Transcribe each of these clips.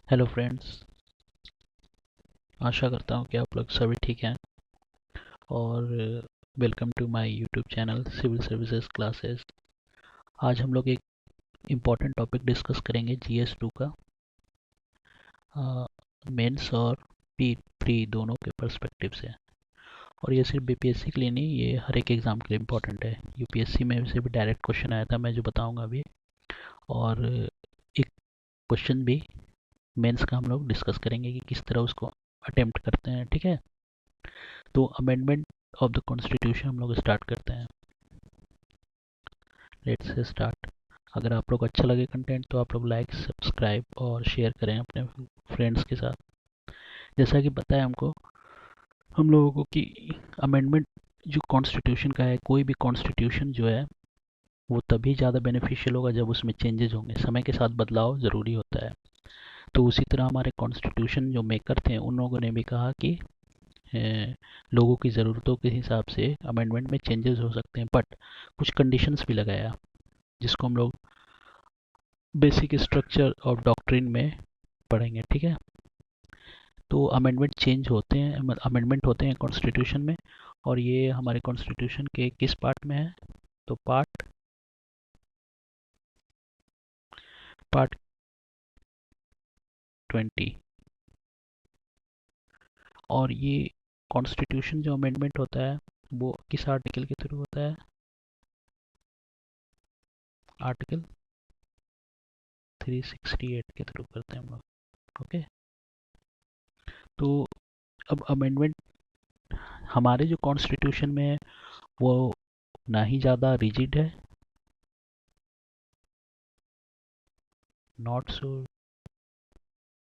Hello friends. आशा करता हूँ कि आप लोग सभी ठीक हैं और welcome to my YouTube channel civil services classes. आज हम लोग एक इम्पॉर्टेंट टॉपिक डिस्कस करेंगे जीएस 2 का, मेंस और प्री दोनों के पर्सपेक्टिव से। और ये सिर्फ बीपीएससी के लिए नहीं, ये हर एक एग्ज़ाम के लिए इम्पॉर्टेंट है। यूपीएससी में से भी डायरेक्ट क्वेश्चन आया था, मैं जो बताऊँगा अभी, और एक क्वेश्चन भी मेंस का हम लोग डिस्कस करेंगे कि किस तरह उसको अटेम्प्ट करते हैं। ठीक है, तो अमेंडमेंट ऑफ द कॉन्स्टिट्यूशन हम लोग स्टार्ट करते हैं। Let's say start. अगर आप लोग अच्छा लगे कंटेंट तो आप लोग लाइक, सब्सक्राइब और शेयर करें अपने फ्रेंड्स के साथ। जैसा कि पता है हमको, हम लोगों को कि अमेंडमेंट जो कॉन्स्टिट्यूशन का है, कोई भी कॉन्स्टिट्यूशन जो है वो तभी ज़्यादा बेनिफिशियल होगा जब उसमें चेंजेस होंगे। समय के साथ बदलाव ज़रूरी होता है। तो उसी तरह हमारे कॉन्स्टिट्यूशन जो मेकर थे उन लोगों ने भी कहा कि लोगों की ज़रूरतों के हिसाब से अमेंडमेंट में चेंजेस हो सकते हैं, बट कुछ कंडीशंस भी लगाया जिसको हम लोग बेसिक स्ट्रक्चर ऑफ डॉक्ट्रिन में पढ़ेंगे। ठीक है, तो अमेंडमेंट चेंज होते हैं, अमेंडमेंट होते हैं कॉन्स्टिट्यूशन में। और ये हमारे कॉन्स्टिट्यूशन के किस पार्ट में है? तो पार्ट पार्ट 20। और ये कॉन्स्टिट्यूशन जो अमेंडमेंट होता है वो किस आर्टिकल के थ्रू होता है? आर्टिकल 368 के थ्रू करते हैं हम लोग। ओके, तो अब अमेंडमेंट हमारे जो कॉन्स्टिट्यूशन में है वो ना ही ज़्यादा रिजिड है, not so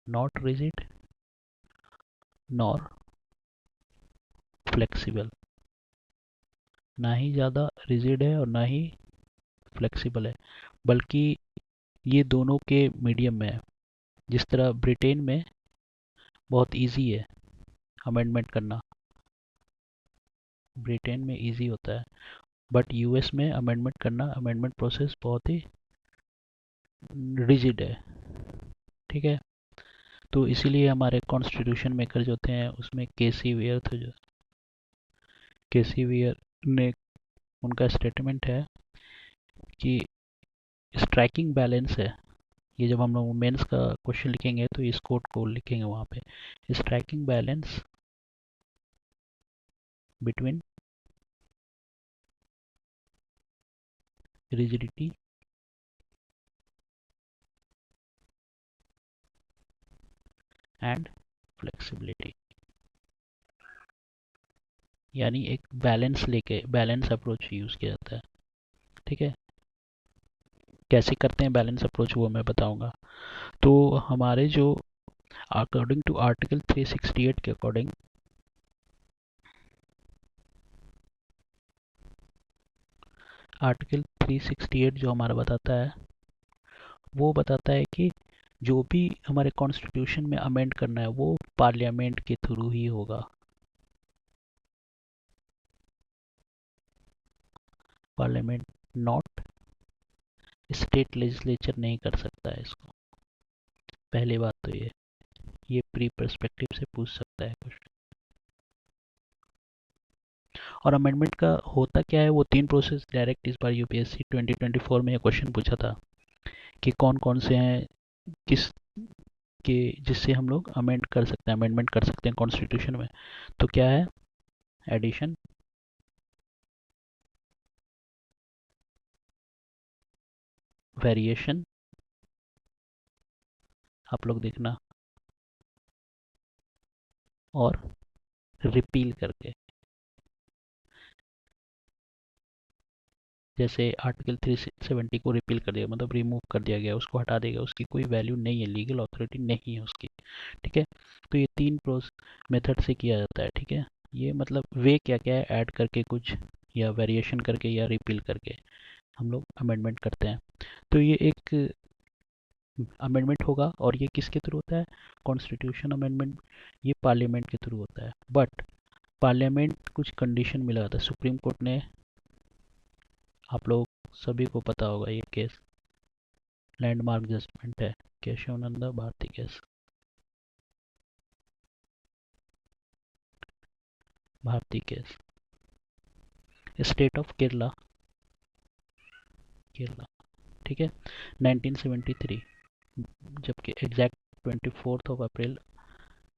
not rigid, nor flexible. ना ही ज़्यादा रिजिड है और ना ही फ्लेक्सिबल है, बल्कि ये दोनों के मीडियम में है। जिस तरह ब्रिटेन में बहुत इजी है अमेंडमेंट करना, ब्रिटेन में इजी होता है, बट यूएस में अमेंडमेंट करना, अमेंडमेंट प्रोसेस बहुत ही रिजिड है। ठीक है, तो इसीलिए हमारे कॉन्स्टिट्यूशन मेकर जो थे उसमें केसी वेयर थे, जो केसी वेयर ने, उनका स्टेटमेंट है कि स्ट्राइकिंग बैलेंस है। ये जब हम लोग मेंस का क्वेश्चन लिखेंगे तो इस कोड को लिखेंगे वहाँ पे, striking balance between rigidity and flexibility. यानी एक बैलेंस लेके बैलेंस अप्रोच यूज़ किया जाता है। ठीक है, कैसे करते हैं बैलेंस अप्रोच वो मैं बताऊंगा। तो हमारे जो अकॉर्डिंग टू आर्टिकल 368 के अकॉर्डिंग, आर्टिकल 368 जो हमारा बताता है वो बताता है कि जो भी हमारे कॉन्स्टिट्यूशन में अमेंड करना है वो पार्लियामेंट के थ्रू ही होगा। पार्लियामेंट, नॉट स्टेट लेजिस्लेचर नहीं कर सकता है इसको। पहली बात तो ये प्री पर्सपेक्टिव से पूछ सकता है क्वेश्चन। और अमेंडमेंट का होता क्या है, वो तीन प्रोसेस डायरेक्ट इस बार यूपीएससी 2024 में ये क्वेश्चन पूछा था कि कौन कौन से हैं किस के जिससे हम लोग अमेंड कर सकते हैं, अमेंडमेंट कर सकते हैं कॉन्स्टिट्यूशन में। तो क्या है? एडिशन, वेरिएशन, आप लोग देखना, और रिपील करके। जैसे आर्टिकल 370 को रिपील कर दिया, मतलब रिमूव कर दिया गया, उसको हटा दिया गया, उसकी कोई वैल्यू नहीं है, लीगल अथॉरिटी नहीं है उसकी। ठीक है, तो ये तीन प्रोस मेथड से किया जाता है। ठीक है, ये मतलब वे क्या क्या है, ऐड करके कुछ, या वेरिएशन करके, या रिपील करके हम लोग अमेंडमेंट करते हैं। तो ये एक अमेंडमेंट होगा, और ये किसके थ्रू होता है? कॉन्स्टिट्यूशन अमेंडमेंट, ये पार्लियामेंट के थ्रू होता है। बट पार्लियामेंट कुछ कंडीशन में लगाता है। सुप्रीम कोर्ट ने, आप लोग सभी को पता होगा ये केस, लैंडमार्क जजमेंट है, केशव नंदा भारती केस। भारतीय case. State of Kerala, Kerala, ठीक है। 1973, जबकि एग्जैक्ट 24 अप्रैल,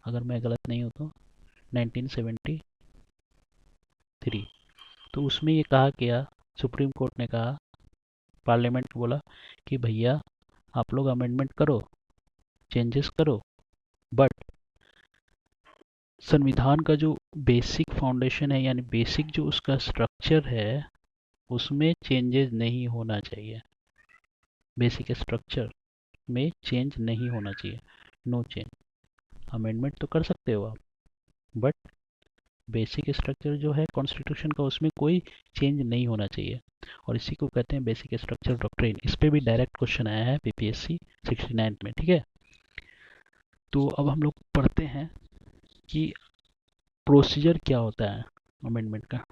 अगर मैं गलत नहीं हूँ तो 1973। तो उसमें ये कहा गया, सुप्रीम कोर्ट ने कहा, पार्लियामेंट बोला कि भैया आप लोग अमेंडमेंट करो, चेंजेस करो, बट संविधान का जो बेसिक फाउंडेशन है, यानी बेसिक जो उसका स्ट्रक्चर है, उसमें चेंजेस नहीं होना चाहिए। बेसिक स्ट्रक्चर में चेंज नहीं होना चाहिए, नो चेंज। अमेंडमेंट तो कर सकते हो आप, बट बेसिक स्ट्रक्चर जो है कॉन्स्टिट्यूशन का, उसमें कोई चेंज नहीं होना चाहिए। और इसी को कहते हैं बेसिक स्ट्रक्चर डॉक्ट्रिन। इस पे भी डायरेक्ट क्वेश्चन आया है पीपीएससी 69 में, ठीक है। तो अब हम लोग पढ़ते हैं कि प्रोसीजर क्या होता है अमेंडमेंट का।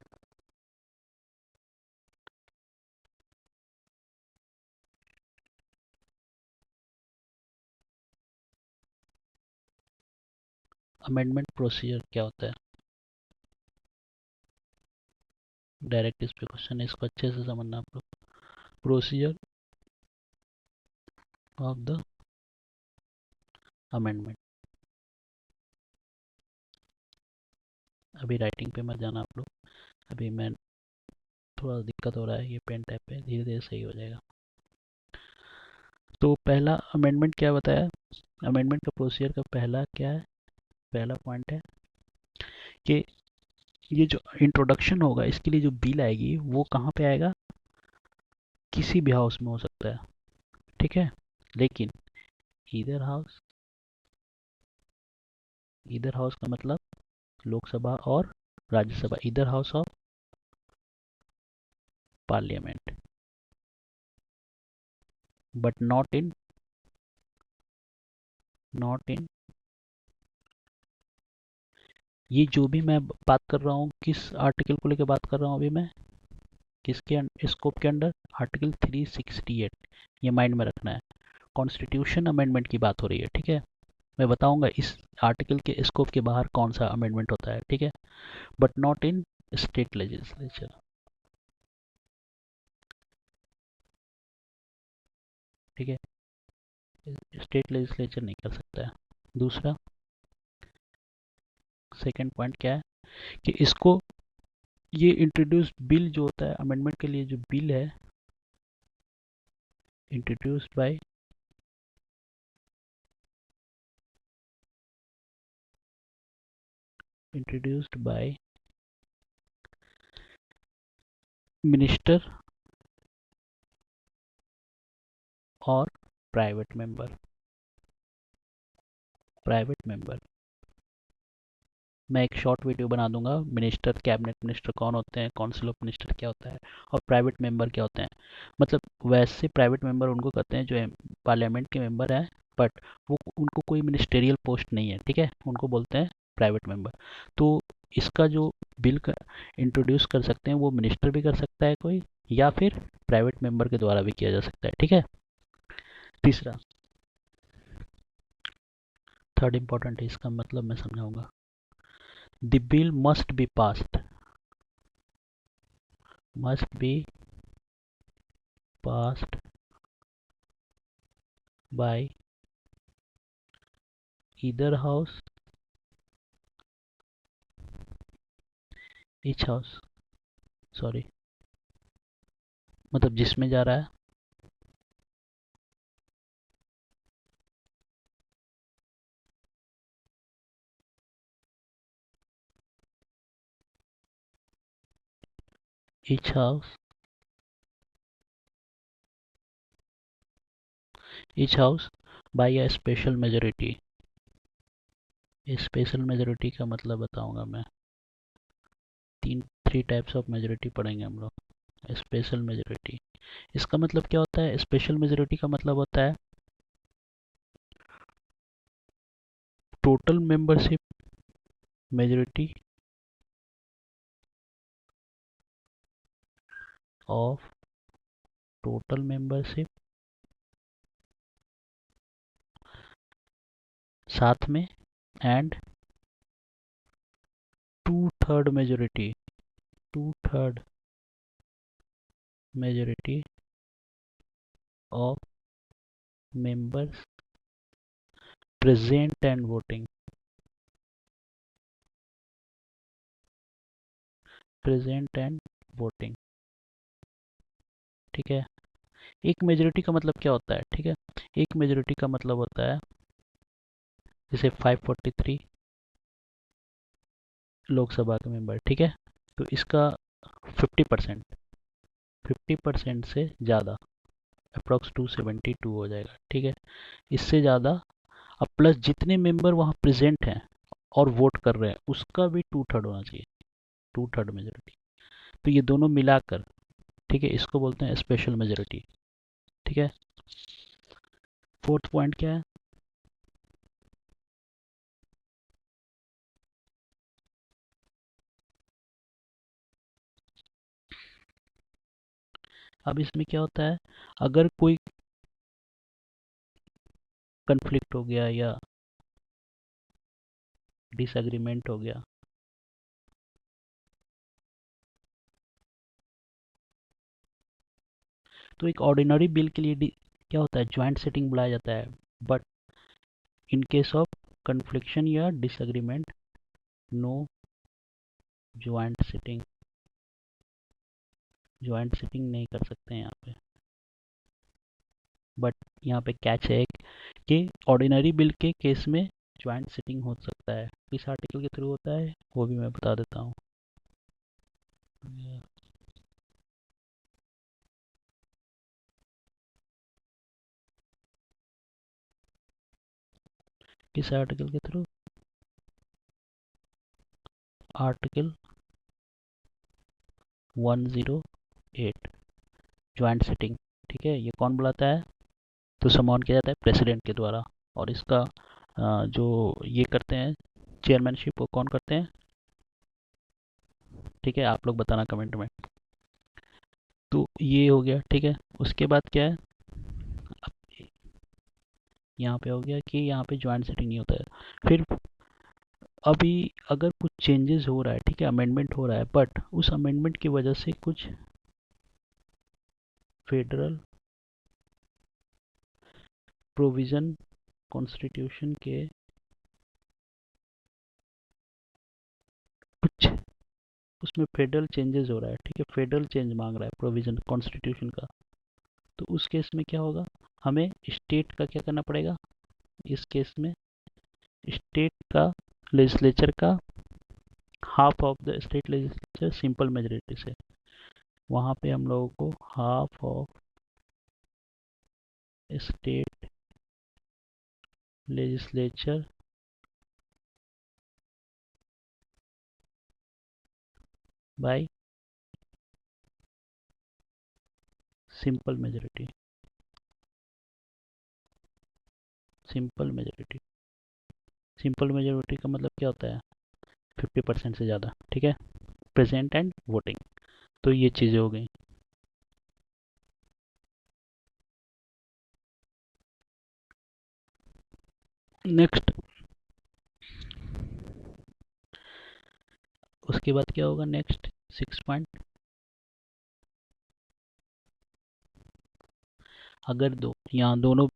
अमेंडमेंट प्रोसीजर क्या होता है, डायरेक्ट इस पे क्वेश्चन है, इसको अच्छे से समझना आप लोग। Procedure of the amendment. अभी राइटिंग पे मत जाना आप लोग, अभी मैं, थोड़ा दिक्कत हो रहा है, ये पेन टैप पे, धीरे धीरे सही हो जाएगा। तो पहला अमेंडमेंट क्या बताया, अमेंडमेंट का प्रोसीजर का पहला क्या है, पहला पॉइंट है कि ये जो इंट्रोडक्शन होगा, इसके लिए जो बिल आएगी वो कहाँ पे आएगा, किसी भी हाउस में हो सकता है, ठीक है। लेकिन ईदर हाउस, ईदर हाउस का मतलब लोकसभा और Rajya Sabha, either house of parliament, but not in, ये जो भी मैं बात कर रहा हूँ, किस आर्टिकल को लेकर बात कर रहा हूँ अभी मैं, किसके स्कोप के अंडर, आर्टिकल 368, ये माइंड में रखना है। कॉन्स्टिट्यूशन अमेंडमेंट की बात हो रही है, ठीक है। मैं बताऊंगा इस आर्टिकल के स्कोप के बाहर कौन सा अमेंडमेंट होता है, ठीक है। But not in state legislature, ठीक है, स्टेट लेजिस्लेचर नहीं कर सकता है। दूसरा, सेकंड पॉइंट क्या है कि इसको, ये इंट्रोड्यूस बिल जो होता है अमेंडमेंट के लिए, जो बिल है, introduced by, introduced by minister और प्राइवेट मेंबर, प्राइवेट मेंबर। मैं एक शॉर्ट वीडियो बना दूंगा, मिनिस्टर, कैबिनेट मिनिस्टर कौन होते हैं, काउंसिल ऑफ मिनिस्टर क्या होता है, और प्राइवेट मेंबर क्या होते हैं। मतलब वैसे प्राइवेट मेंबर उनको कहते हैं जो पार्लियामेंट के मेंबर हैं, बट वो, उनको कोई मिनिस्टेरियल पोस्ट नहीं है, ठीक है, उनको बोलते हैं प्राइवेट मेंबर। तो इसका जो बिल का इंट्रोड्यूस कर सकते हैं, वो मिनिस्टर भी कर सकता है कोई, या फिर प्राइवेट मेंबर के द्वारा भी किया जा सकता है, ठीक है। तीसरा, थर्ड इंपॉर्टेंट है, इसका मतलब मैं समझाऊंगा। The bill must be passed, must be passed by either house, each house, sorry, मतलब जिसमें जा रहा है, each house, each house by a special majority। Special majority का मतलब बताऊंगा मैं, थ्री टाइप्स ऑफ मेजोरिटी पढ़ेंगे हम लोग। स्पेशल मेजोरिटी, इसका मतलब क्या होता है, स्पेशल मेजोरिटी का मतलब होता है total membership majority of, total membership, साथ में, and 2/3 majority, 2/3 majority of members present and voting, present and voting. ठीक है, एक मेजोरिटी का मतलब क्या होता है? ठीक है, एक मेजोरिटी का मतलब होता है जैसे 543 लोकसभा के मेंबर, ठीक है, तो इसका 50%, 50% से ज़्यादा अप्रॉक्स 272 हो जाएगा। ठीक है, इससे ज़्यादा अब प्लस जितने मेंबर वहाँ प्रेजेंट हैं और वोट कर रहे हैं उसका भी 2/3 होना चाहिए, 2/3 मेजोरिटी। तो ये दोनों मिलाकर, ठीक है, इसको बोलते हैं स्पेशल मेजोरिटी। ठीक है, फोर्थ पॉइंट क्या है? अब इसमें क्या होता है, अगर कोई कन्फ्लिक्ट हो गया या डिसएग्रीमेंट हो गया, तो एक ऑर्डिनरी बिल के लिए क्या होता है, ज्वाइंट सिटिंग बुलाया जाता है। But in case of confliction या disagreement, no joint sitting, joint sitting नहीं कर सकते हैं यहाँ पे। बट यहाँ पे कैच है कि ऑर्डिनरी बिल के केस में ज्वाइंट सिटिंग हो सकता है। किस आर्टिकल के थ्रू होता है वो भी मैं बता देता हूँ। किस आर्टिकल के थ्रू? Article 108, joint sitting. ठीक है, ये कौन बुलाता है? तो समॉन किया जाता है प्रेसिडेंट के द्वारा। और इसका जो ये करते हैं चेयरमैनशिप, वो कौन करते हैं? ठीक है, आप लोग बताना कमेंट में। तो ये हो गया। ठीक है, उसके बाद क्या है, अब यहाँ पे हो गया कि यहाँ पे ज्वाइंट सिटिंग नहीं होता है। फिर अभी अगर कुछ चेंजेस हो रहा है, ठीक है, अमेंडमेंट हो रहा है, बट उस अमेंडमेंट की वजह से कुछ फेडरल प्रोविज़न कॉन्स्टिट्यूशन के कुछ उसमें फेडरल चेंजेस हो रहा है, ठीक है, फेडरल चेंज मांग रहा है प्रोविज़न कॉन्स्टिट्यूशन का, तो उस केस में क्या होगा, हमें स्टेट का क्या करना पड़ेगा? इस केस में स्टेट का लेजिस्लेचर का half of the state legislature simple majority से, वहाँ पे हम लोगों को half of state legislature bye simple majority, simple majority. Simple majority का मतलब क्या होता है? 50% से ज़्यादा। ठीक है, प्रेजेंट एंड वोटिंग। तो ये चीज़ें हो गई। नेक्स्ट, उसके बाद क्या होगा? नेक्स्ट 6 पॉइंट, अगर यहाँ दोनों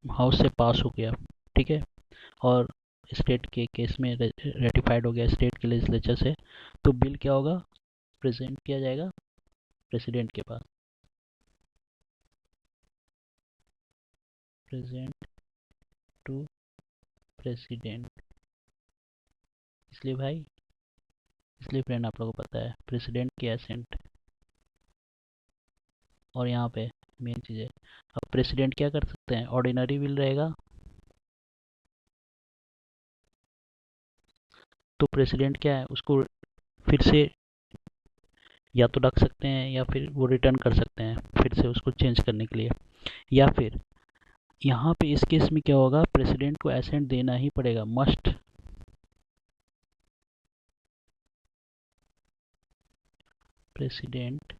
हाउस से पास हो गया, ठीक है, और स्टेट के केस में रेटिफाइड हो गया स्टेट के लेजिस्लेचर से, तो बिल क्या होगा? प्रेजेंट किया जाएगा प्रेसिडेंट के पास, प्रेजेंट टू प्रेसिडेंट। इसलिए भाई, इसलिए फ्रेंड आप लोगों को पता है प्रेसिडेंट की एसेंट। और यहाँ पे मेन चीज़ है, अब प्रेसिडेंट क्या कर सकते हैं? ऑर्डिनरी बिल रहेगा तो प्रेसिडेंट क्या है, उसको फिर से या तो रख सकते हैं या फिर वो रिटर्न कर सकते हैं फिर से उसको चेंज करने के लिए। या फिर यहाँ पे इस केस में क्या होगा, प्रेसिडेंट को एसेंट देना ही पड़ेगा, must. President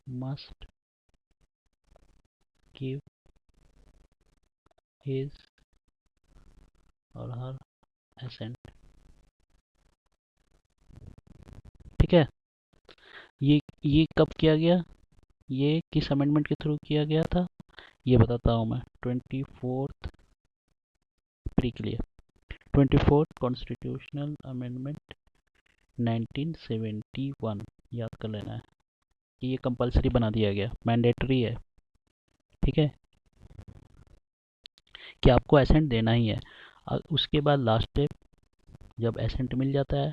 must give his और हर एसेंट। ठीक है। ये कब किया गया, ये किस अमेंडमेंट के थ्रू किया गया था, ये बताता हूँ मैं। 24th प्री के लिए 24th कॉन्स्टिट्यूशनल अमेंडमेंट 1971 याद कर लेना है कि ये कंपलसरी बना दिया गया, मैंडेटरी है। ठीक है, कि आपको एसेंट देना ही है। उसके बाद लास्ट स्टेप, जब एसेंट मिल जाता है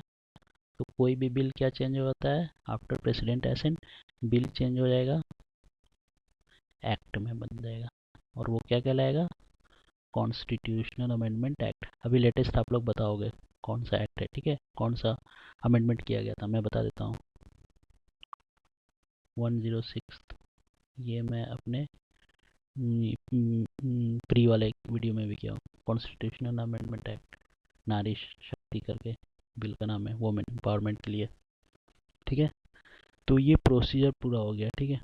तो कोई भी बिल क्या चेंज हो जाता है, after president assent bill change हो जाएगा, एक्ट में बन जाएगा। और वो क्या कहलाएगा, कॉन्स्टिट्यूशनल अमेंडमेंट एक्ट। अभी लेटेस्ट आप लोग बताओगे कौन सा एक्ट है, ठीक है, कौन सा अमेंडमेंट किया गया था, मैं बता देता हूँ। 106, ये मैं अपने प्री वाले वीडियो में भी किया हूँ। कॉन्स्टिट्यूशनल अमेंडमेंट एक्ट, नारी शक्ति करके बिल का नाम है, वोमेन एम्पावरमेंट के लिए। ठीक है, तो ये प्रोसीजर पूरा हो गया। ठीक है,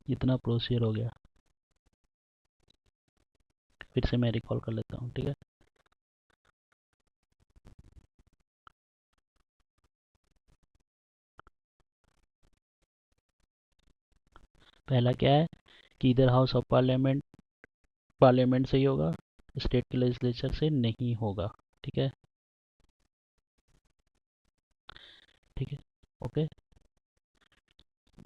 इतना प्रोसीजर हो गया। फिर से मैं रिकॉल कर लेता हूँ। ठीक है, पहला क्या है कि इधर हाउस ऑफ पार्लियामेंट से ही होगा, स्टेट के लेजिस्लेचर से नहीं होगा। ठीक है, ठीक है, ओके।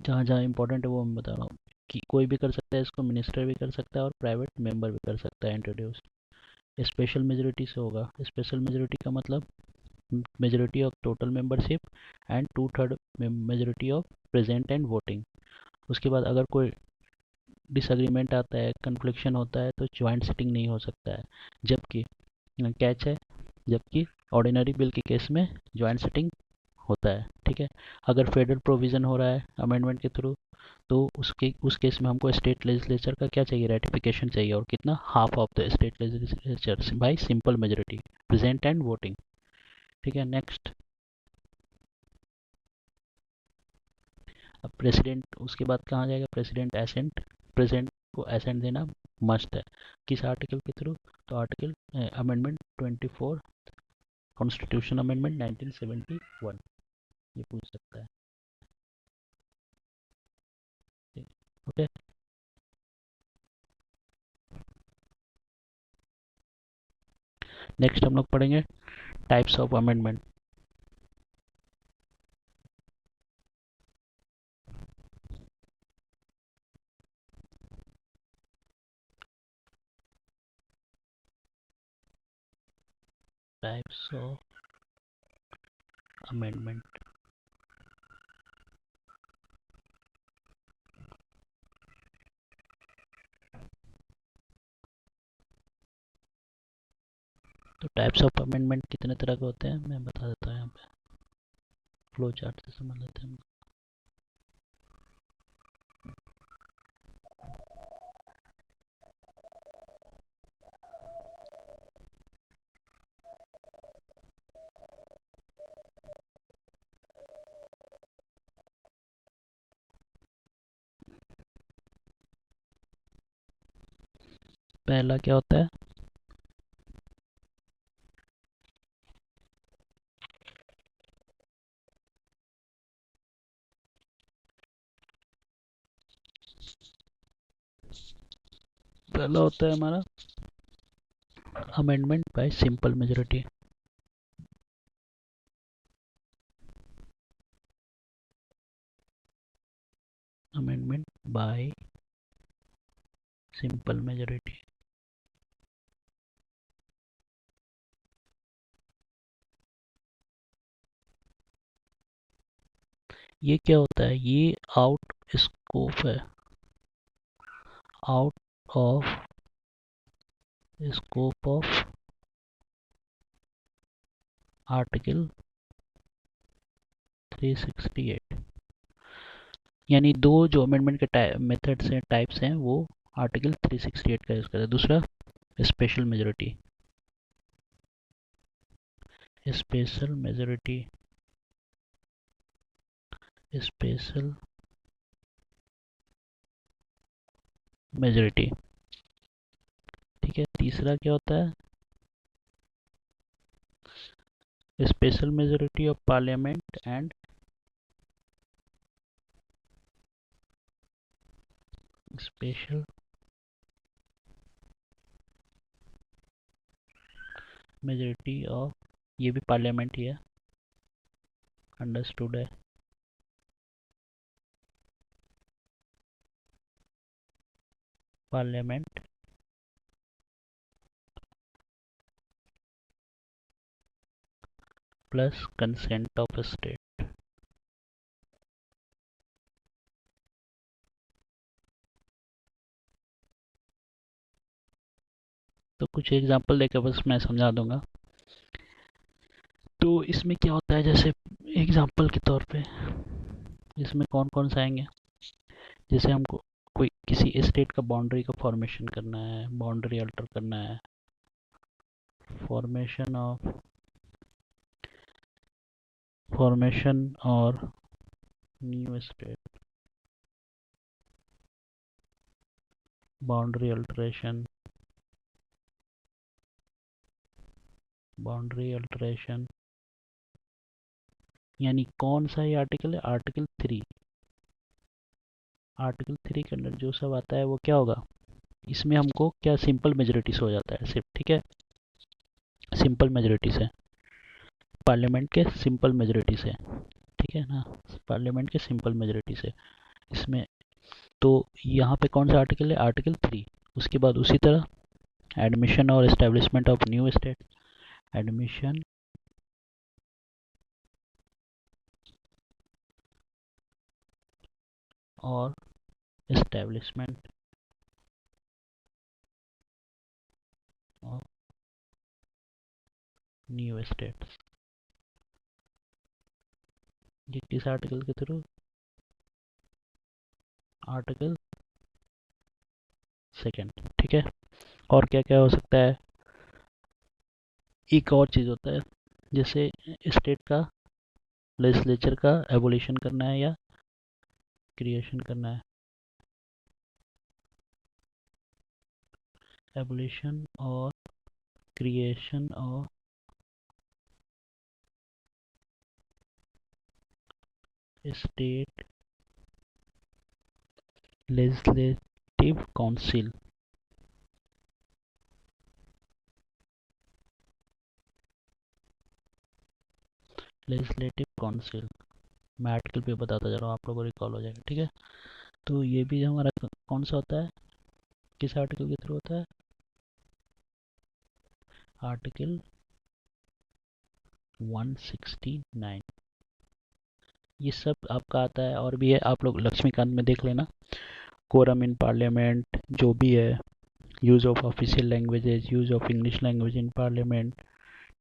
जहाँ जहाँ इंपॉर्टेंट है वो मैं बता रहा हूँ कि कोई भी कर सकता है इसको, मिनिस्टर भी कर सकता है और प्राइवेट मेंबर भी कर सकता है इंट्रोड्यूस। स्पेशल मेजोरिटी से होगा। स्पेशल मेजोरिटी का मतलब majority of total membership and 2/3 majority of present and voting. उसके बाद अगर कोई डिसएग्रीमेंट आता है, कन्फ्लिक्शन होता है, तो ज्वाइंट सिटिंग नहीं हो सकता है। जबकि कैच है, जबकि ऑर्डिनरी बिल के केस में ज्वाइंट सिटिंग होता है। ठीक है, अगर फेडरल प्रोविज़न हो रहा है अमेंडमेंट के थ्रू, तो उसके उस केस में हमको स्टेट लेजिस्लेचर का क्या चाहिए, रेटिफिकेशन चाहिए। और कितना, half of the state legislature by simple majority present and voting. ठीक है, नेक्स्ट। अब प्रेसिडेंट, उसके बाद कहाँ जाएगा, प्रेसिडेंट एसेंट। प्रेसिडेंट को एसेंट देना मस्ट है। किस आर्टिकल के थ्रू, तो आर्टिकल अमेंडमेंट 24 कॉन्स्टिट्यूशन अमेंडमेंट 1971, ये पूछ सकता है। ओके, नेक्स्ट हम लोग पढ़ेंगे types of amendment. Types of amendment, तो टाइप्स ऑफ अमेंडमेंट कितने तरह के होते हैं मैं बता देता हूँ यहाँ पे, फ्लो चार्ट से समझ लेते हैं। पहला क्या होता है, पहला होता है हमारा amendment by simple majority. Amendment by simple majority, ये क्या होता है, ये आउट स्कोप है, out of scope of article 368। यानी दो जो अमेंडमेंट के मेथड्स हैं, टाइप्स हैं, वो आर्टिकल 368 का यूज़ करते हैं। दूसरा special majority, special majority, special majority. ठीक है, तीसरा क्या होता है, special majority of parliament and special majority of, ये भी पार्लियामेंट ही है, अंडरस्टूड है, parliament plus consent of state. तो कुछ एग्जांपल देकर बस मैं समझा दूंगा। तो इसमें क्या होता है, जैसे एग्जांपल के तौर पे इसमें कौन कौन सा आएंगे, जैसे हमको कोई किसी स्टेट का बाउंड्री का फॉर्मेशन करना है, बाउंड्री अल्टर करना है, फॉर्मेशन और न्यू स्टेट, बाउंड्री अल्टरेशन, यानी कौन सा ये आर्टिकल है, आर्टिकल 3। आर्टिकल 3 के अंदर जो सब आता है वो क्या होगा, इसमें हमको क्या सिंपल मेजोरिटी से हो जाता है सिर्फ, ठीक है, सिंपल मेजोरिटी से, पार्लियामेंट के सिंपल मेजोरिटी से, ठीक है ना, पार्लियामेंट के सिंपल मेजोरिटी से इसमें। तो यहाँ पे कौन सा आर्टिकल है, आर्टिकल 3। उसके बाद उसी तरह एडमिशन और establishment of new state, admission और एस्टेब्लिशमेंट ऑफ न्यू स्टेट्स, ये किस आर्टिकल के थ्रू, आर्टिकल 2, ठीक है। और क्या क्या हो सकता है, एक और चीज़ होता है, जैसे स्टेट का लेजिस्लेचर का एबोलिशन करना है या क्रिएशन करना है, एबोलिशन और creation of state legislative council, legislative council, मैं आर्टिकल पे बताता जा रहा हूँ, आप लोगों को रिकॉल हो जाएगा, ठीक है। तो ये भी हमारा कौन सा होता है, किस आर्टिकल के थ्रू होता है, आर्टिकल 169, ये सब आपका आता है। और भी है, आप लोग लक्ष्मीकांत में देख लेना, कोरम इन पार्लियामेंट जो भी है, use of official languages, use of English language in parliament,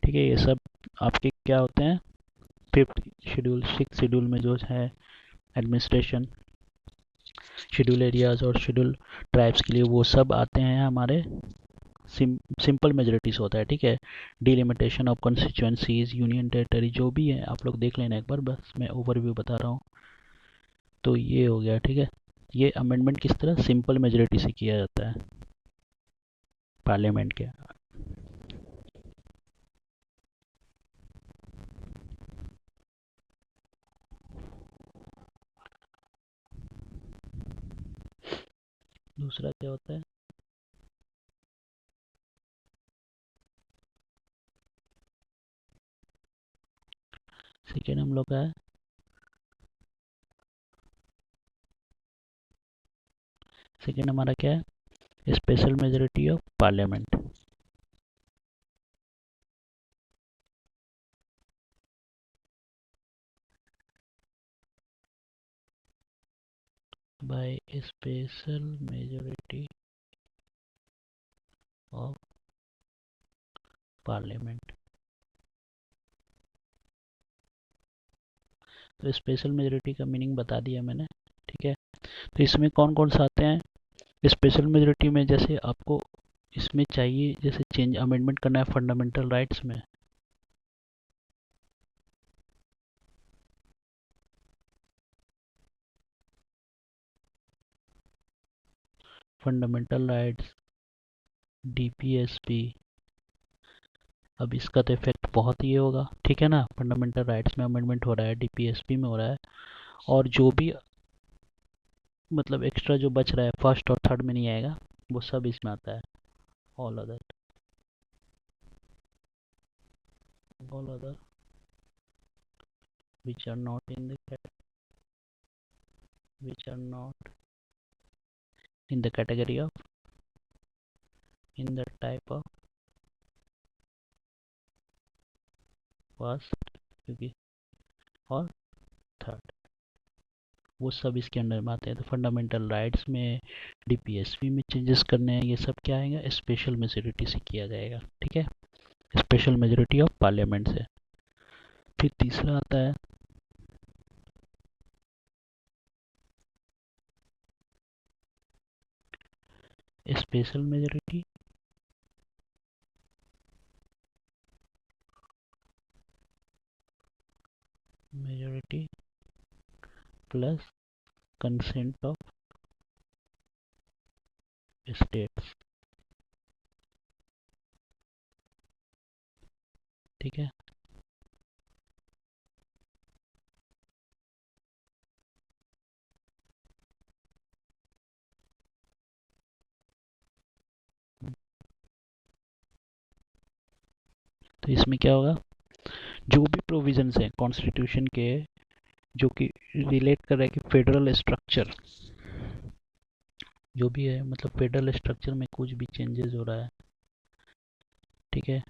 ठीक है, ये सब आपके क्या होते हैं, 5th शेड्यूल, 6th शेड्यूल में जो है एडमिनिस्ट्रेशन, शेड्यूल एरियाज और शेड्यूल ट्राइब्स के लिए, वो सब आते हैं हमारे सिंपल मेजोरिटीज होता है, ठीक है। Delimitation of constituencies, union territory जो भी है आप लोग देख लेना एक बार, बस मैं ओवरव्यू बता रहा हूँ। तो ये हो गया, ठीक है। ये अमेंडमेंट किस तरह सिंपल मेजोरिटी से किया जाता है पार्लियामेंट के। दूसरा क्या होता है, सेकेंड हम लोग का है, सेकेंड हमारा क्या है, special majority of parliament, by special majority of parliament. तो स्पेशल मेजोरिटी का मीनिंग बता दिया मैंने, ठीक है। तो इसमें कौन कौन सा आते हैं स्पेशल मेजोरिटी में, जैसे आपको इसमें चाहिए, जैसे चेंज अमेंडमेंट करना है फंडामेंटल राइट्स में, फंडामेंटल राइट्स, डीपीएसपी, अब इसका तो इफेक्ट बहुत ये होगा, ठीक है ना। फंडामेंटल राइट्स में अमेंडमेंट हो रहा है, डीपीएसपी में हो रहा है, और जो भी मतलब एक्स्ट्रा जो बच रहा है फर्स्ट और थर्ड में नहीं आएगा, वो सब इसमें आता है। All other, all other which are not in the which are not in the category of in the type of first, क्योंकि और थर्ड, वो सब इसके अंडर में आते हैं। तो फंडामेंटल राइट्स में, डीपीएसपी में चेंजेस करने हैं, ये सब क्या आएगा, स्पेशल मेजोरिटी से किया जाएगा, ठीक है, स्पेशल मेजोरिटी ऑफ पार्लियामेंट से। फिर तीसरा आता है special majority majority plus consent of states, ठीक है। तो इसमें क्या होगा, जो भी प्रोविजंस हैं कॉन्स्टिट्यूशन के जो कि रिलेट कर रहा है कि फेडरल स्ट्रक्चर जो भी है, मतलब फेडरल स्ट्रक्चर में कुछ भी चेंजेस हो रहा है, ठीक है,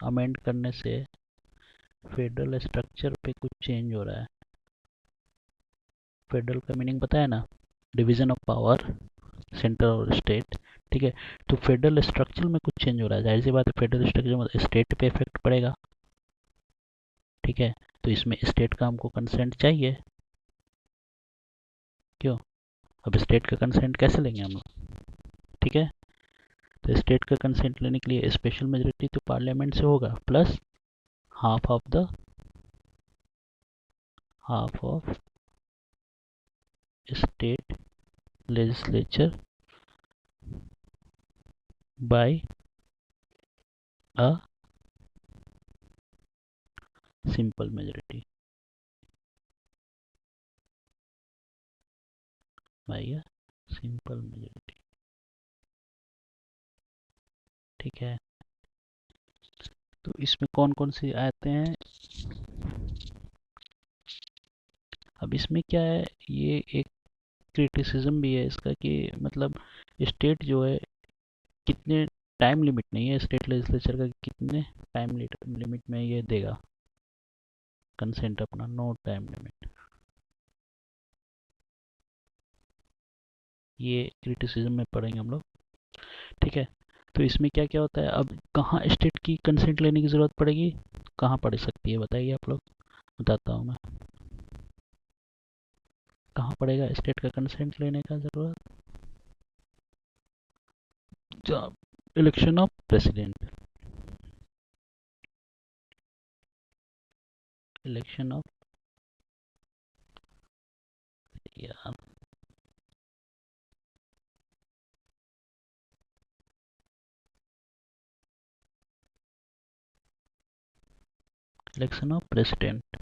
अमेंड करने से फेडरल स्ट्रक्चर पे कुछ चेंज हो रहा है। फेडरल का मीनिंग पता है ना, डिवीजन ऑफ पावर, सेंटर और स्टेट, ठीक है। तो फेडरल स्ट्रक्चर में कुछ चेंज हो रहा है, जाहिर सी बात है फेडरल स्ट्रक्चर में स्टेट पे इफेक्ट पड़ेगा, ठीक है। तो इसमें स्टेट का हमको कंसेंट चाहिए, क्यों, अब स्टेट का कंसेंट कैसे लेंगे हम लोग, ठीक है। तो स्टेट का कंसेंट लेने के लिए स्पेशल मेजोरिटी तो पार्लियामेंट से होगा, plus half of the half of state legislature by a simple majority, by a simple majority, ठीक है। तो इसमें कौन कौन से आते हैं, अब इसमें क्या है, ये एक क्रिटिसिज्म भी है इसका कि मतलब स्टेट जो है कितने टाइम लिमिट नहीं है स्टेट लेजिस्लेचर का, कितने टाइम लिमिट में ये देगा कंसेंट अपना, नो टाइम लिमिट, ये क्रिटिसिज्म में पढ़ेंगे हम लोग, ठीक है। तो इसमें क्या क्या होता है, अब कहाँ स्टेट की कंसेंट लेने की ज़रूरत पड़ेगी, कहाँ पड़ सकती है बताइए आप लोग, बताता हूँ मैं, कहाँ पड़ेगा स्टेट का कंसेंट लेने का ज़रूरत, जब election of president, election of, यार इलेक्शन ऑफ प्रेसिडेंट,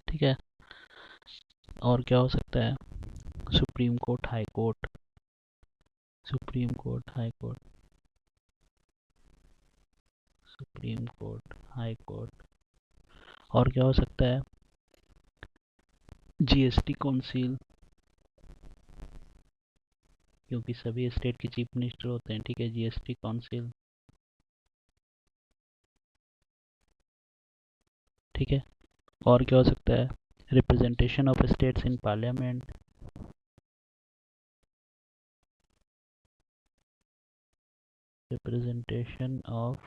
ठीक है। और क्या हो सकता है, supreme court, high court, supreme court, high court, supreme court, high court, और क्या हो सकता है, जीएसटी काउंसिल, क्योंकि सभी स्टेट के चीफ मिनिस्टर होते हैं, ठीक है, जीएसटी काउंसिल, ठीक है। और क्या हो सकता है, representation of states in parliament, representation of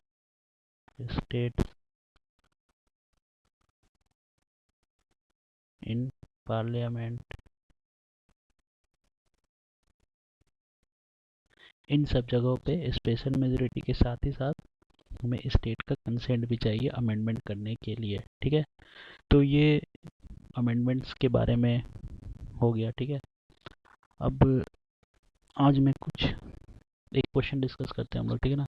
states in parliament, इन सब जगहों पे स्पेशल मेजोरिटी के साथ ही साथ हमें स्टेट का कंसेंट भी चाहिए अमेंडमेंट करने के लिए, ठीक है। तो ये अमेंडमेंट्स के बारे में हो गया, ठीक है। अब आज मैं कुछ एक क्वेश्चन डिस्कस करते हैं हम लोग, ठीक है ना।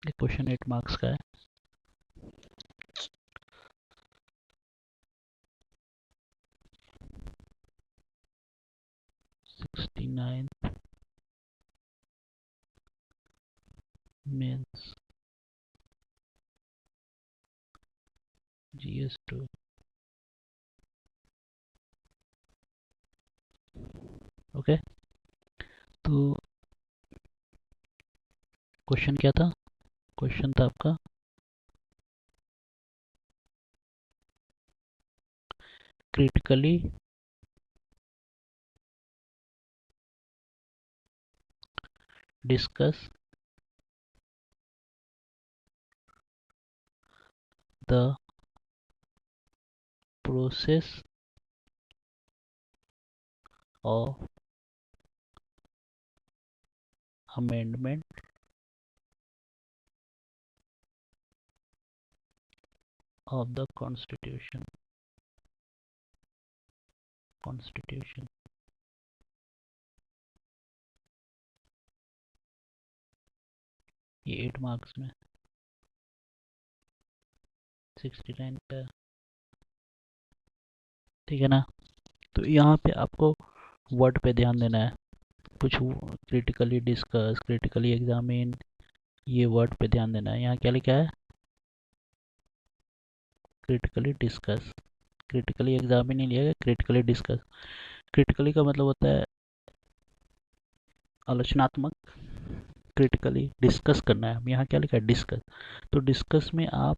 ये क्वेश्चन 8 मार्क्स का है। Sixty nine mains GS2। Okay, तो क्वेश्चन क्या था? क्वेश्चन था आपका critically discuss the process of amendment of the constitution. ये 8 मार्क्स में 69 का, ठीक है ना? तो यहाँ पे आपको वर्ड पे ध्यान देना है। कुछ क्रिटिकली डिस्कस, क्रिटिकली एग्जामिन, ये वर्ड पे ध्यान देना है। यहाँ क्या लिखा है? Critically discuss. क्रिटिकली एग्जामिन नहीं लिया गया, क्रिटिकली डिस्कस। क्रिटिकली का मतलब होता है आलोचनात्मक, क्रिटिकली डिस्कस करना है। यहाँ क्या लिखा है? डिस्कस। तो डिस्कस में आप,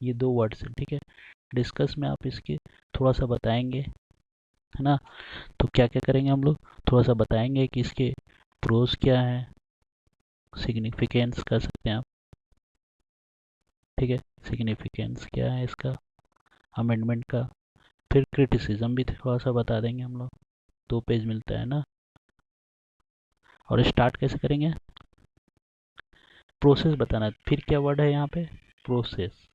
ये दो वर्ड्स हैं, ठीक है? डिस्कस में आप इसके थोड़ा सा बताएंगे, है ना? तो क्या क्या करेंगे हम लोग? थोड़ा सा बताएंगे कि इसके प्रोज क्या है, सिग्निफिकेंस कर सकते हैं आप, ठीक है? सिग्निफिकेंस क्या है इसका, अमेंडमेंट का। फिर क्रिटिसिज्म भी थोड़ा सा बता देंगे हम लोग। 2 पेज मिलता है ना। और स्टार्ट कैसे करेंगे? प्रोसेस बताना है। फिर क्या वर्ड है यहाँ पे? प्रोसेस,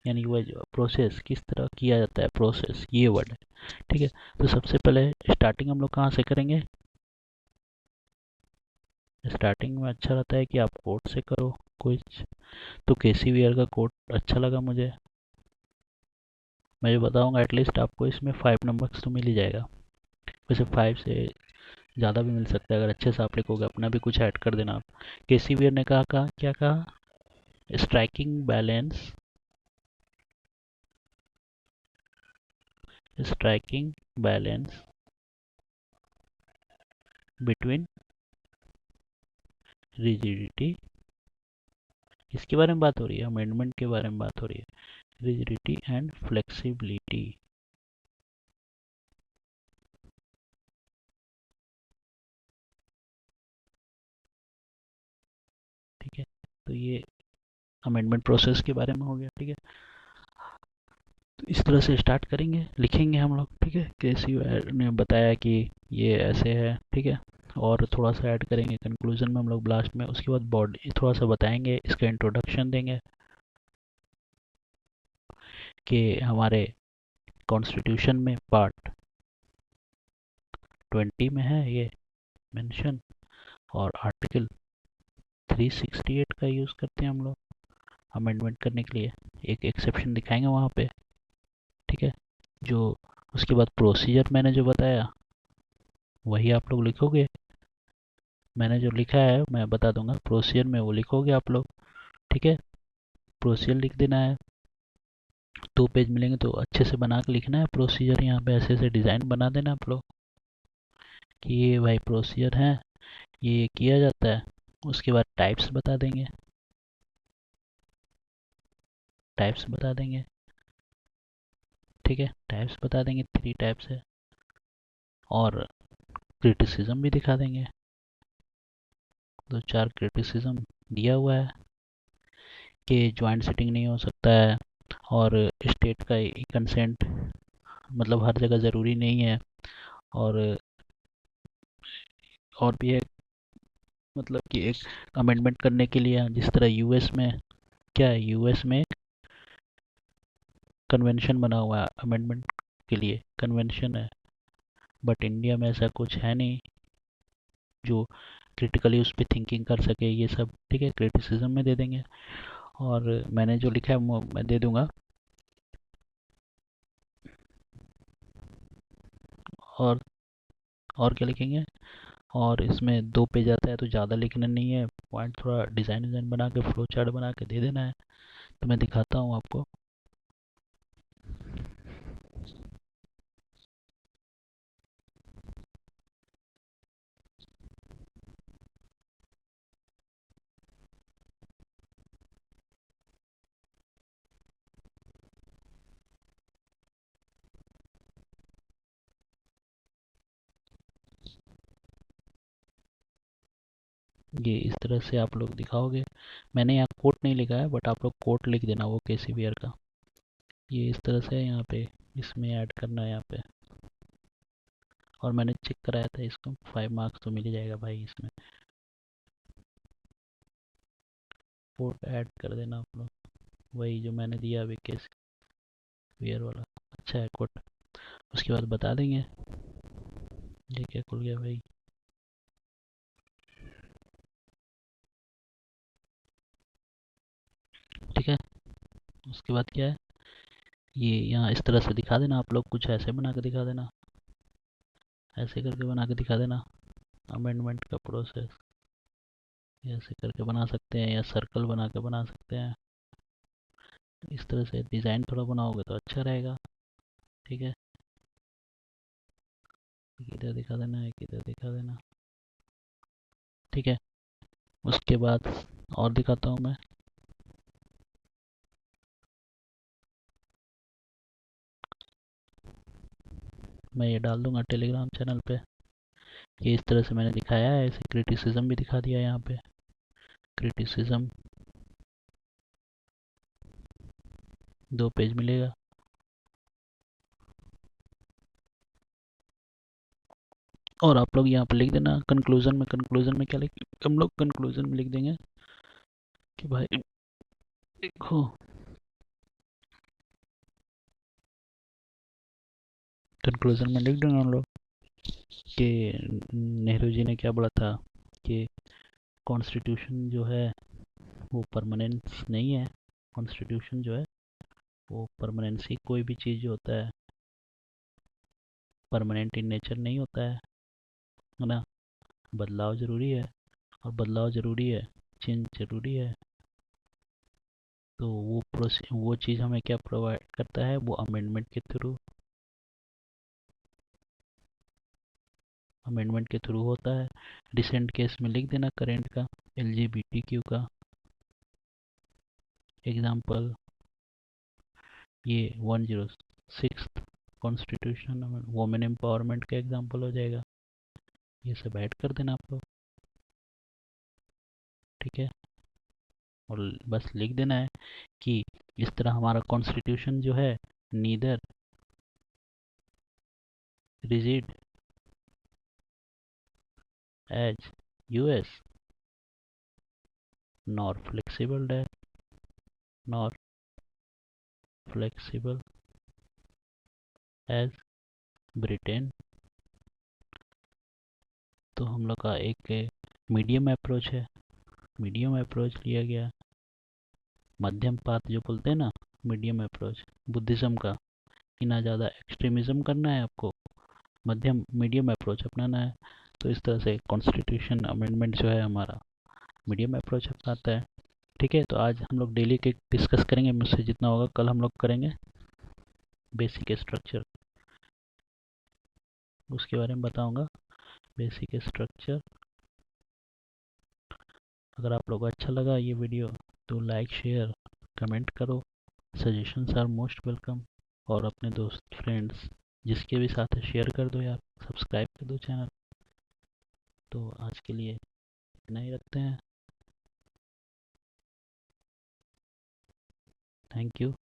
यानी वह जो प्रोसेस किस तरह किया जाता है, प्रोसेस, ये वर्ड है, ठीक है? तो सबसे पहले स्टार्टिंग हम लोग कहाँ से करेंगे? स्टार्टिंग में अच्छा रहता है कि आप कोट से करो कुछ। तो केसी वियर का कोट अच्छा लगा मुझे। मैं जो बताऊंगा एटलीस्ट आपको इसमें 5 नंबर्स तो मिल ही जाएगा। वैसे 5 से ज़्यादा भी मिल सकता है अगर अच्छे से आप लिखोगे। अपना भी कुछ ऐड कर देना आप। केसी वियर ने कहा क्या कहा? Striking balance, striking balance between rigidity, इसके बारे में बात हो रही है, अमेंडमेंट के बारे में बात हो रही है, रिजिडिटी एंड फ्लेक्सिबिलिटी, ठीक है? तो ये अमेंडमेंट प्रोसेस के बारे में हो गया, ठीक है? तो इस तरह से स्टार्ट करेंगे, लिखेंगे हम लोग, ठीक है? केसी ने बताया कि ये ऐसे है, ठीक है? और थोड़ा सा ऐड करेंगे कंक्लूजन में हम लोग लास्ट में। उसके बाद बॉडी थोड़ा सा बताएंगे, इसका इंट्रोडक्शन देंगे कि हमारे कॉन्स्टिट्यूशन में पार्ट 20 में है ये मेंशन, और आर्टिकल 368 का यूज़ करते हैं हम लोग अमेंडमेंट करने के लिए। एक एक्सेप्शन दिखाएंगे वहाँ पे, ठीक है? जो उसके बाद प्रोसीजर मैंने जो बताया वही आप लोग लिखोगे। मैंने जो लिखा है मैं बता दूंगा, प्रोसीजर में वो लिखोगे आप लोग, ठीक है? प्रोसीजर लिख देना है। 2 पेज मिलेंगे तो अच्छे से बना के लिखना है प्रोसीजर। यहाँ पे ऐसे ऐसे डिज़ाइन बना देना आप लोग कि ये भाई प्रोसीजर है, ये किया जाता है। उसके बाद टाइप्स बता देंगे, टाइप्स बता देंगे, ठीक है? टाइप्स बता देंगे, 3 टाइप्स है। और क्रिटिसिज्म भी दिखा देंगे, 2 4 क्रिटिसिज्म दिया हुआ है कि ज्वाइंट सिटिंग नहीं हो सकता है, और स्टेट का कंसेंट मतलब हर जगह ज़रूरी नहीं है। और भी है, मतलब कि एक अमेंडमेंट करने के लिए जिस तरह यूएस में, क्या है, यूएस में कन्वेंशन बना हुआ है अमेंडमेंट के लिए, कन्वेंशन है। बट इंडिया में ऐसा कुछ है नहीं जो क्रिटिकली उस पर थिंकिंग कर सके, ये सब ठीक है क्रिटिसिज्म में दे देंगे। और मैंने जो लिखा है वो मैं दे दूंगा। और और क्या लिखेंगे, और इसमें 2 पेज आता है तो ज़्यादा लिखना नहीं है, पॉइंट थोड़ा डिज़ाइन डिज़ाइन बना के फ्लो चार्ट बना के दे देना है। तो मैं दिखाता हूँ आपको। ये इस तरह से आप लोग दिखाओगे। मैंने यहाँ कोट नहीं लिखा है, बट आप लोग कोट लिख देना वो केसी वियर का। ये इस तरह से यहाँ पे इसमें ऐड करना है यहाँ पे। और मैंने चेक कराया था इसको, 5 मार्क्स तो मिल ही जाएगा भाई इसमें। कोट ऐड कर देना आप लोग, वही जो मैंने दिया अभी केसी वियर वाला। अच्छा है कोट। उसके बाद बता देंगे। ये क्या खुल गया भाई। ठीक है, उसके बाद क्या है, ये यहाँ इस तरह से दिखा देना आप लोग, कुछ ऐसे बना के दिखा देना, ऐसे करके बना के दिखा देना। अमेंडमेंट का प्रोसेस ऐसे करके बना सकते हैं, या सर्कल बना के बना सकते हैं। इस तरह से डिज़ाइन थोड़ा बनाओगे तो अच्छा रहेगा। ठीक है, एक इधर दिखा देना, एक इधर दिखा देना। ठीक है, उसके बाद और दिखाता हूँ मैं ये डाल दूंगा टेलीग्राम चैनल पे। ये इस तरह से मैंने दिखाया है, ऐसे क्रिटिसिज्म भी दिखा दिया यहाँ पे। क्रिटिसिज्म 2 पेज मिलेगा। और आप लोग यहाँ पर लिख देना कंक्लूजन में क्या लिख, हम लोग कंक्लूजन में लिख देंगे कि भाई देखो, कंक्लूजन में लिख देंगे हम लोग कि नेहरू जी ने क्या बोला था कि कॉन्स्टिट्यूशन जो है वो परमानेंट नहीं है। कॉन्स्टिट्यूशन जो है वो परमानेंसी, कोई भी चीज़ जो होता है परमानेंट इन नेचर नहीं होता है ना। बदलाव ज़रूरी है, और बदलाव ज़रूरी है, चेंज ज़रूरी है। तो वो चीज़ हमें क्या प्रोवाइड करता है, वो अमेंडमेंट के थ्रू, अमेंडमेंट के थ्रू होता है। रिसेंट केस में लिख देना करेंट का, LGBTQ का एग्जाम्पल, ये 106 कॉन्स्टिट्यूशन वुमेन एम्पावरमेंट का एग्जाम्पल हो जाएगा। ये सब ऐड कर देना आप लोग। ठीक है, और बस लिख देना है कि इस तरह हमारा कॉन्स्टिट्यूशन जो है neither rigid as US nor flexible that nor flexible as Britain. तो हम लोग का एक मीडियम अप्रोच है, मीडियम अप्रोच लिया गया। मध्यम पात जो बोलते हैं ना, मीडियम अप्रोच बुद्धिज़्म का, कि ना ज़्यादा एक्सट्रीमिज़म करना है आपको, मध्यम मीडियम अप्रोच अपनाना है। तो इस तरह से कॉन्स्टिट्यूशन अमेंडमेंट जो है हमारा मीडियम अप्रोच अपनाता है। ठीक है, तो आज हम लोग डेली के डिस्कस करेंगे, मुझसे जितना होगा कल हम लोग करेंगे बेसिक स्ट्रक्चर, उसके बारे में बताऊंगा बेसिक स्ट्रक्चर। अगर आप लोगों को अच्छा लगा ये वीडियो तो लाइक शेयर कमेंट करो, सजेशंस आर मोस्ट वेलकम। और अपने दोस्त फ्रेंड्स जिसके भी साथ शेयर कर दो यार, सब्सक्राइब कर दो चैनल। तो आज के लिए इतना ही रखते हैं। Thank you.